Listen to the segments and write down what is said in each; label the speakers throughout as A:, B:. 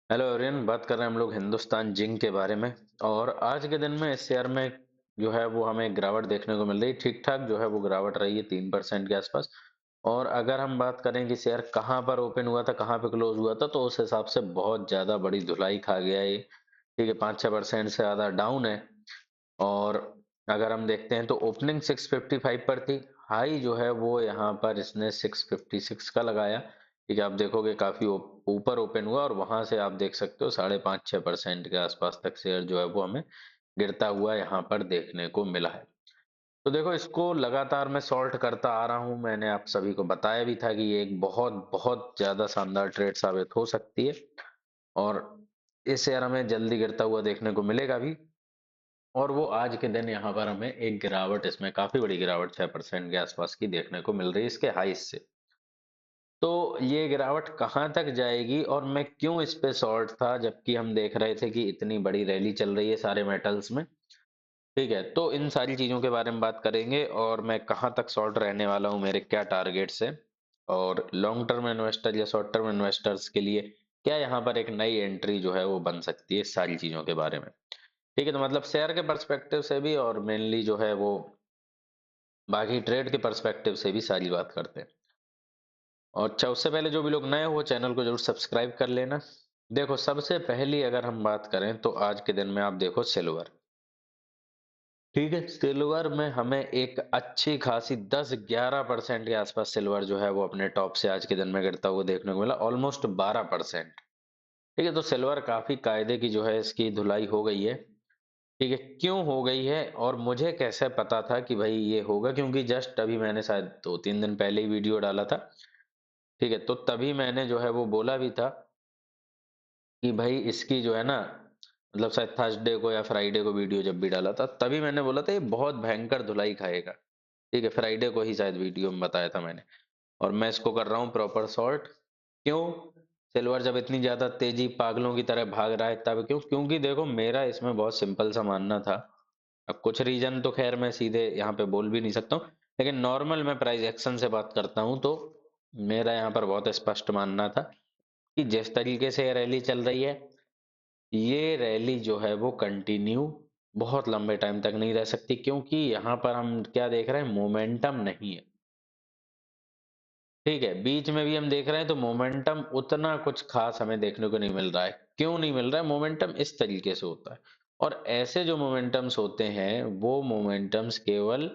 A: Hello everyone, बात कर रहे हैं हम लोग हिंदुस्तान जिंक के बारे में। और आज के दिन में इस शेयर में जो है वो हमें गिरावट देखने को मिल रही है। ठीक ठाक जो है वो गिरावट रही है 3% के आसपास। और अगर हम बात करें कि शेयर कहाँ पर ओपन हुआ था, कहाँ पे क्लोज हुआ था, तो उस हिसाब से बहुत ज्यादा बड़ी धुलाई खा गया ये। ठीक है, 5-6% से ज्यादा डाउन है। और अगर हम देखते हैं तो ओपनिंग 655 पर थी। हाई जो है वो यहाँ पर इसने 656 का लगाया। ठीक है, आप देखोगे काफी ऊपर ओपन हुआ और वहां से आप देख सकते हो 5.5-6% के आसपास तक शेयर जो है वो हमें गिरता हुआ यहाँ पर देखने को मिला है। तो देखो, इसको लगातार मैं सॉल्ट करता आ रहा हूँ। मैंने आप सभी को बताया भी था कि ये एक बहुत बहुत ज्यादा शानदार ट्रेड साबित हो सकती है। और इस शेयर हमें जल्दी गिरता हुआ देखने को मिलेगा भी। और वो आज के दिन यहाँ पर हमें एक गिरावट, इसमें काफी बड़ी गिरावट 6% के आसपास की देखने को मिल रही है इसके हाई से। तो ये गिरावट कहाँ तक जाएगी और मैं क्यों इस पे शॉर्ट था, जबकि हम देख रहे थे कि इतनी बड़ी रैली चल रही है सारे मेटल्स में। ठीक है, तो इन सारी चीजों के बारे में बात करेंगे और मैं कहाँ तक शॉर्ट रहने वाला हूँ, मेरे क्या टारगेट्स है। और लॉन्ग टर्म इन्वेस्टर या शॉर्ट टर्म इन्वेस्टर्स के लिए क्या यहाँ पर एक नई एंट्री जो है वो बन सकती है, इस सारी चीजों के बारे में। ठीक है, तो मतलब शेयर के पर्सपेक्टिव से भी और मेनली जो है वो बाकी ट्रेड के पर्सपेक्टिव से भी सारी बात करते हैं। और अच्छा, उससे पहले जो भी लोग नए हो चैनल को जरूर सब्सक्राइब कर लेना। देखो, सबसे पहली अगर हम बात करें तो आज के दिन में आप देखो सिल्वर। ठीक है, सिल्वर में हमें एक अच्छी खासी 10-11% के आसपास सिल्वर जो है वो अपने टॉप से आज के दिन में गिरता हुआ देखने को मिला, ऑलमोस्ट 12%। ठीक है, तो सिल्वर काफी कायदे की जो है इसकी धुलाई हो गई है। ठीक है, क्यों हो गई है और मुझे कैसे पता था कि भाई ये होगा, क्योंकि जस्ट अभी मैंने शायद 2-3 दिन पहले ही वीडियो डाला था। ठीक है, तो तभी मैंने जो है वो बोला भी था कि भाई इसकी जो है ना, मतलब शायद थर्सडे को या फ्राइडे को वीडियो जब भी डाला था तभी मैंने बोला था ये बहुत भयंकर धुलाई खाएगा। ठीक है, फ्राइडे को ही शायद वीडियो में बताया था मैंने। और मैं इसको कर रहा हूँ प्रॉपर शॉर्ट। क्यों? सिल्वर जब इतनी ज्यादा तेजी पागलों की तरह भाग रहा है तब क्यों? क्योंकि देखो, मेरा इसमें बहुत सिंपल सा मानना था। अब कुछ रीजन तो खैर मैं सीधे यहाँ पे बोल भी नहीं सकता हूँ, लेकिन नॉर्मल मैं प्राइस एक्शन से बात करता हूँ तो मेरा यहाँ पर बहुत स्पष्ट मानना था कि जिस तरीके से ये रैली चल रही है, ये रैली जो है वो कंटिन्यू बहुत लंबे टाइम तक नहीं रह सकती, क्योंकि यहाँ पर हम क्या देख रहे हैं, मोमेंटम नहीं है। ठीक है, बीच में भी हम देख रहे हैं तो मोमेंटम उतना कुछ खास हमें देखने को नहीं मिल रहा है। क्यों नहीं मिल रहा है? मोमेंटम इस तरीके से होता है। और ऐसे जो मोमेंटम्स होते हैं वो मोमेंटम्स केवल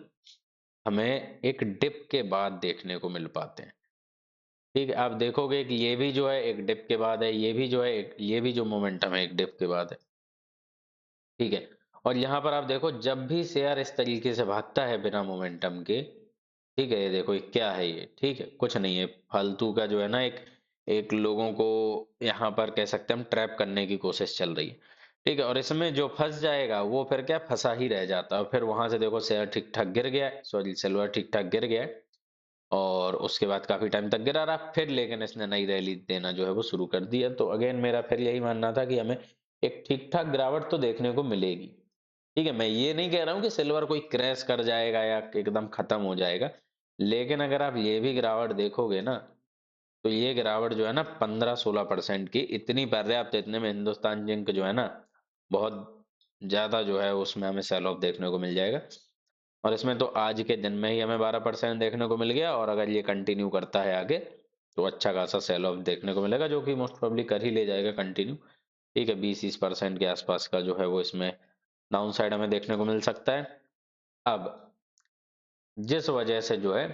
A: हमें एक डिप के बाद देखने को मिल पाते हैं। ठीक है, आप देखोगे कि ये भी जो है एक डिप के बाद है, ये भी जो है एक, ये भी जो मोमेंटम है एक डिप के बाद है। ठीक है, और यहाँ पर आप देखो जब भी शेयर इस तरीके से भागता है बिना मोमेंटम के, ठीक है, ये देखो ये क्या है, ये ठीक है, कुछ नहीं है, फालतू का जो है ना, एक एक लोगों को यहाँ पर कह सकते हैं हम ट्रैप करने की कोशिश चल रही है। ठीक है, और इसमें जो फंस जाएगा वो फिर क्या, फंसा ही रह जाता है। फिर वहां से देखो शेयर ठीक ठाक गिर गया है, सॉरी सिल्वर ठीक ठाक गिर गया है। और उसके बाद काफी टाइम तक गिरा रहा, फिर लेकिन इसने नई रैली देना जो है वो शुरू कर दिया। तो अगेन मेरा फिर यही मानना था कि हमें एक ठीक ठाक गिरावट तो देखने को मिलेगी। ठीक है, मैं ये नहीं कह रहा हूँ कि सिल्वर कोई क्रैश कर जाएगा या एकदम खत्म हो जाएगा, लेकिन अगर आप ये भी गिरावट देखोगे ना, तो ये गिरावट जो है ना 15-16% की, इतनी पर्याप्त, इतने में हिंदुस्तान जिंक जो है ना बहुत ज्यादा जो है उसमें हमें सेल ऑफ देखने को मिल जाएगा। और इसमें तो आज के दिन में ही हमें 12% देखने को मिल गया, और अगर ये कंटिन्यू करता है आगे तो अच्छा खासा सेल ऑफ देखने को मिलेगा, जो कि मोस्ट प्रोबेबली कर ही ले जाएगा कंटिन्यू। ठीक है, 20-30% के आसपास का जो है वो इसमें डाउन साइड हमें देखने को मिल सकता है। अब जिस वजह से जो है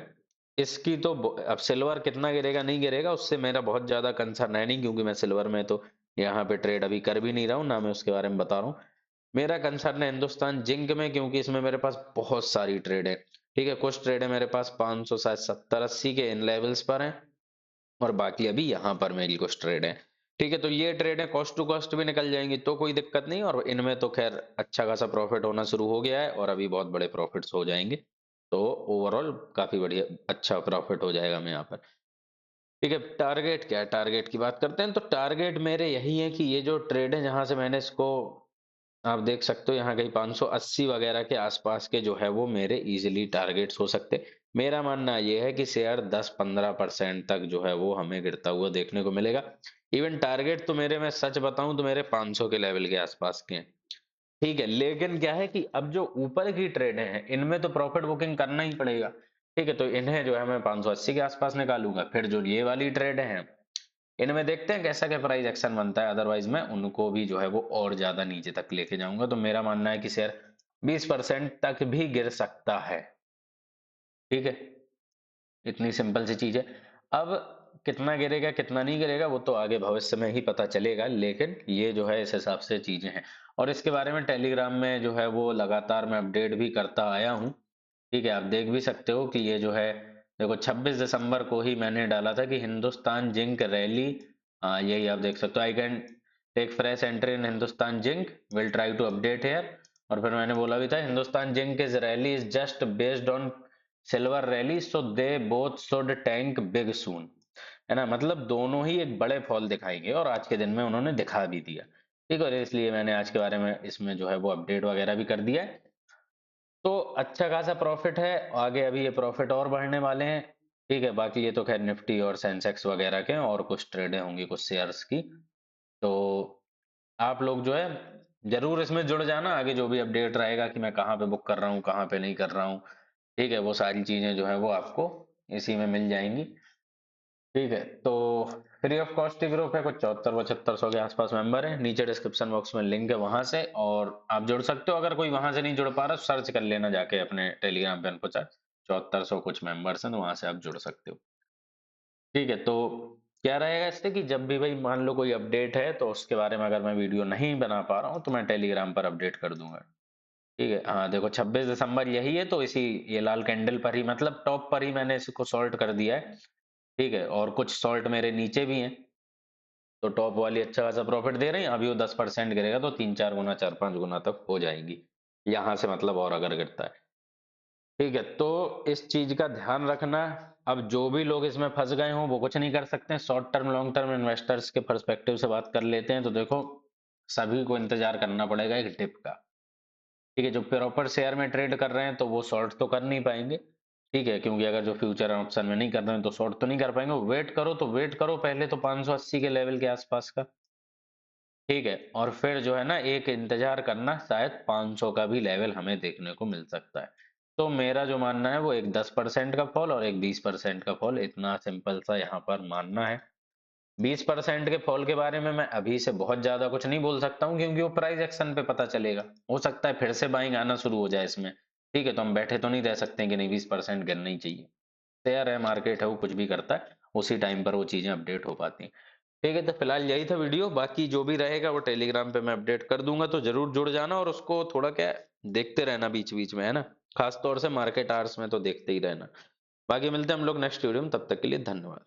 A: इसकी तो अब सिल्वर कितना गिरेगा नहीं गिरेगा उससे मेरा बहुत ज्यादा कंसर्न है नहीं, क्योंकि मैं सिल्वर में तो यहाँ पे ट्रेड अभी कर भी नहीं रहा हूँ, ना मैं उसके बारे में बता रहा हूँ। मेरा कंसर्न है हिंदुस्तान जिंक में, क्योंकि इसमें मेरे पास बहुत सारी ट्रेड है। ठीक है, कुछ ट्रेड है मेरे पास 500 शायद 70-80 के इन लेवल्स पर हैं, और बाकी अभी यहाँ पर मेरी कुछ ट्रेड है। ठीक है, तो ये ट्रेड है कॉस्ट टू कॉस्ट भी निकल जाएंगी तो कोई दिक्कत नहीं, और इनमें तो खैर अच्छा खासा प्रॉफिट होना शुरू हो गया है और अभी बहुत बड़े प्रॉफिट्स हो जाएंगे। तो ओवरऑल काफी बढ़िया अच्छा प्रॉफिट हो जाएगा मैं यहाँ पर। ठीक है, टारगेट क्या है, टारगेट की बात करते हैं। तो टारगेट मेरे यही है कि ये जो ट्रेड है जहां से मैंने इसको, आप देख सकते हो यहाँ कहीं 580 वगैरह के आसपास के जो है वो मेरे इजीली टारगेट्स हो सकते हैं। मेरा मानना ये है कि शेयर 10-15% तक जो है वो हमें गिरता हुआ देखने को मिलेगा। इवन टारगेट तो मेरे, मैं सच बताऊं तो मेरे 500 के लेवल के आसपास के हैं। ठीक है, लेकिन क्या है कि अब जो ऊपर की ट्रेडें हैं इनमें तो प्रॉफिट बुकिंग करना ही पड़ेगा। ठीक है, तो इन्हें जो है मैं 580 के आसपास निकालूंगा। फिर जो ये वाली ट्रेडें हैं इनमें देखते हैं कैसा क्या प्राइस एक्शन बनता है, अदरवाइज मैं उनको भी जो है वो और ज्यादा नीचे तक लेके जाऊंगा। तो मेरा मानना है कि शेयर 20% तक भी गिर सकता है। ठीक है, इतनी सिंपल सी चीज है। अब कितना गिरेगा कितना नहीं गिरेगा वो तो आगे भविष्य में ही पता चलेगा, लेकिन ये जो है इस हिसाब से चीजें हैं। और इसके बारे में टेलीग्राम में जो है वो लगातार मैं अपडेट भी करता आया हूँ। ठीक है, आप देख भी सकते हो कि ये जो है, देखो 26 दिसंबर को ही मैंने डाला था कि हिंदुस्तान जिंक रैली, हाँ यही आप देख सकते हो, I can take fresh entry in Hindustan Zinc, will try to update here. और फिर मैंने बोला भी था Hindustan Zinc is rally is just based on silver rally, so they both should tank big soon. है ना, मतलब दोनों ही एक बड़े फॉल दिखाएंगे और आज के दिन में उन्होंने दिखा भी दिया। ठीक है, और इसलिए मैंने आज के बारे में इसमें जो है वो अपडेट वगैरह भी कर दिया है। तो अच्छा खासा प्रॉफिट है, आगे अभी ये प्रॉफिट और बढ़ने वाले हैं। ठीक है, बाकी ये तो खैर निफ्टी और सेंसेक्स वगैरह के हैं, और कुछ ट्रेडें होंगी कुछ शेयर्स की। तो आप लोग जो है जरूर इसमें जुड़ जाना, आगे जो भी अपडेट रहेगा कि मैं कहाँ पे बुक कर रहा हूँ कहाँ पे नहीं कर रहा हूँ। ठीक है, वो सारी चीजें जो है वो आपको इसी में मिल जाएंगी। ठीक है, तो फ्री ऑफ कॉस्ट ग्रुप है, कुछ 74-75 के आसपास मेंबर है, नीचे डिस्क्रिप्शन बॉक्स में लिंक है वहां से, और आप जुड़ सकते हो। अगर कोई वहां से नहीं जुड़ पा रहा सर्च कर लेना जाके अपने टेलीग्राम पे, अनको 7400 कुछ मेंबर्स हैं, तो वहां से आप जुड़ सकते हो। ठीक है, तो क्या रहेगा इससे कि जब भी भाई मान लो कोई अपडेट है तो उसके बारे में अगर मैं वीडियो नहीं बना पा रहा हूँ तो मैं टेलीग्राम पर अपडेट कर दूंगा। ठीक है, हाँ देखो 26 दिसंबर यही है, तो इसी ये लाल कैंडल पर ही, मतलब टॉप पर ही मैंने इसको सॉल्ट कर दिया है। ठीक है, और कुछ सॉल्ट मेरे नीचे भी हैं, तो टॉप वाली अच्छा खासा प्रॉफिट दे रही है। अभी वो 10% गिरेगा तो 3-4 गुना 4-5 गुना तक हो जाएगी यहां से, मतलब और अगर गिरता है। ठीक है, तो इस चीज का ध्यान रखना। अब जो भी लोग इसमें फंस गए हों वो कुछ नहीं कर सकते हैं। Short term long term investors के पर्सपेक्टिव से बात कर लेते हैं, तो देखो सभी को इंतजार करना पड़ेगा एक डिप का। ठीक है, जो प्रॉपर शेयर में ट्रेड कर रहे हैं तो वो शॉर्ट तो कर नहीं पाएंगे। ठीक है, क्योंकि अगर जो फ्यूचर ऑप्शन में नहीं कर रहे हैं तो शॉर्ट तो नहीं कर पाएंगे। वेट करो तो वेट करो पहले तो 580 के लेवल के आसपास का। ठीक है, और फिर जो है ना एक इंतजार करना, शायद 500 का भी लेवल हमें देखने को मिल सकता है। तो मेरा जो मानना है वो एक 10% का फॉल और एक 20% का फॉल, इतना सिंपल सा यहाँ पर मानना है। 20% के फॉल के बारे में मैं अभी से बहुत ज्यादा कुछ नहीं बोल सकता हूँ, क्योंकि वो प्राइस एक्शन पे पता चलेगा। हो सकता है फिर से बाइंग आना शुरू हो जाए इसमें। ठीक है, तो हम बैठे तो नहीं रह सकते कि नहीं 20% गिरना ही चाहिए। शेयर है, मार्केट है, वो कुछ भी करता है, उसी टाइम पर वो चीजें अपडेट हो पाती हैं। ठीक है, तो फिलहाल यही था वीडियो, बाकी जो भी रहेगा वो टेलीग्राम पे मैं अपडेट कर दूंगा, तो जरूर जुड़ जाना और उसको थोड़ा क्या देखते रहना बीच बीच में, है ना, खास तौर से मार्केट आवर्स में तो देखते ही रहना। बाकी मिलते हैं हम लोग नेक्स्ट वीडियो में, तब तक के लिए धन्यवाद।